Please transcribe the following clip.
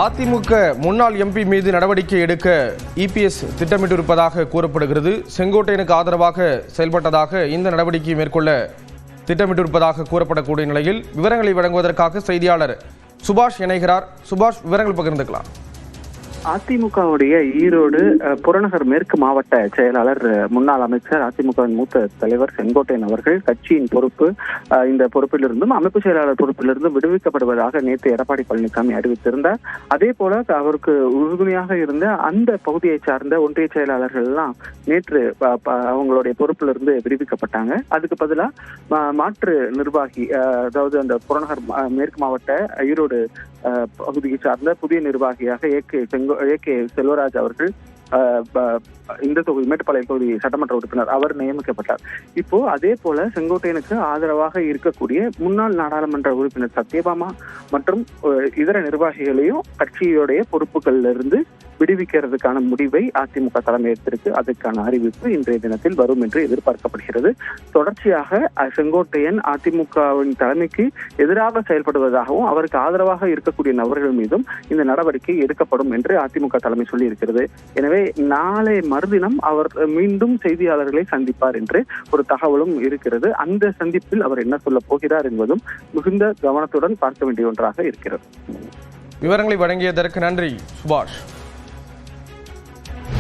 அதிமுக முன்னாள் எம்பி மீது நடவடிக்கை எடுக்க இபிஎஸ் திட்டமிட்டிருப்பதாக கூறப்படுகிறது. செங்கோட்டையனுக்கு ஆதரவாக செயல்பட்டதாக இந்த நடவடிக்கையை மேற்கொள்ள திட்டமிட்டிருப்பதாக கூறப்படக்கூடிய நிலையில் விவரங்களை வழங்குவதற்காக செய்தியாளர் சுபாஷ் இணைகிறார். சுபாஷ், விவரங்கள் பகிர்ந்துக்கலாம். அதிமுகவுடைய ஈரோடு புறநகர் மேற்கு மாவட்ட செயலாளர் முன்னாள் அமைச்சர் அதிமுகவின் மூத்த தலைவர் செங்கோட்டையன் அவர்கள் கட்சியின் பொறுப்பு இந்த பொறுப்பிலிருந்தும் அமைப்பு செயலாளர் பொறுப்பிலிருந்தும் விடுவிக்கப்படுவதாக நேற்று எடப்பாடி பழனிசாமி அறிவித்திருந்தார். அதே போல அவருக்கு உறுதுணையாக இருந்த அந்த பகுதியை சார்ந்த ஒன்றிய செயலாளர்கள் எல்லாம் நேற்று அவங்களுடைய பொறுப்பிலிருந்து விடுவிக்கப்பட்டாங்க. அதுக்கு பதிலாக மாற்று நிர்வாகி, அதாவது அந்த புறநகர் மேற்கு மாவட்ட ஈரோடு பகுதியை சார்ந்த புதிய நிர்வாகியாக ஏ.கே. செல்வராஜ் அவர்கள் இந்த தொகுதி மேட்டுப்பாளையம் தொகுதி சட்டமன்ற உறுப்பினர் அவர் நியமிக்கப்பட்டார். இப்போ அதே போல செங்கோட்டையனுக்கு ஆதரவாக இருக்கக்கூடிய முன்னாள் நாடாளுமன்ற உறுப்பினர் சத்யபாமா மற்றும் இதர நிர்வாகிகளையும் கட்சியுடைய பொறுப்புகளில் இருந்து விடுவிக்கிறதுக்கான முடிவை அதிமுக தலைமை எடுத்திருக்கு. அதற்கான அறிவிப்பு இன்றைய தினத்தில் வரும் என்று எதிர்பார்க்கப்படுகிறது. தொடர்ச்சியாக செங்கோட்டையன் அதிமுகவின் தலைமைக்கு எதிராக செயல்படுவதாகவும் அவருக்கு ஆதரவாக இருக்கக்கூடிய நபர்கள் மீதும் இந்த நடவடிக்கை எடுக்கப்படும் என்று அதிமுக தலைமை சொல்லி இருக்கிறது. எனவே நாளை மறுதினம் அவர் மீண்டும் செய்தியாளர்களை சந்திப்பார் என்று ஒரு தகவலும் இருக்கிறது. அந்த சந்திப்பில் அவர் என்ன சொல்ல போகிறார் என்பதும் மிகுந்த கவனத்துடன் பார்க்க வேண்டிய ஒன்றாக இருக்கிறது. விவரங்களை வழங்கியதற்கு நன்றி சுபாஷ்.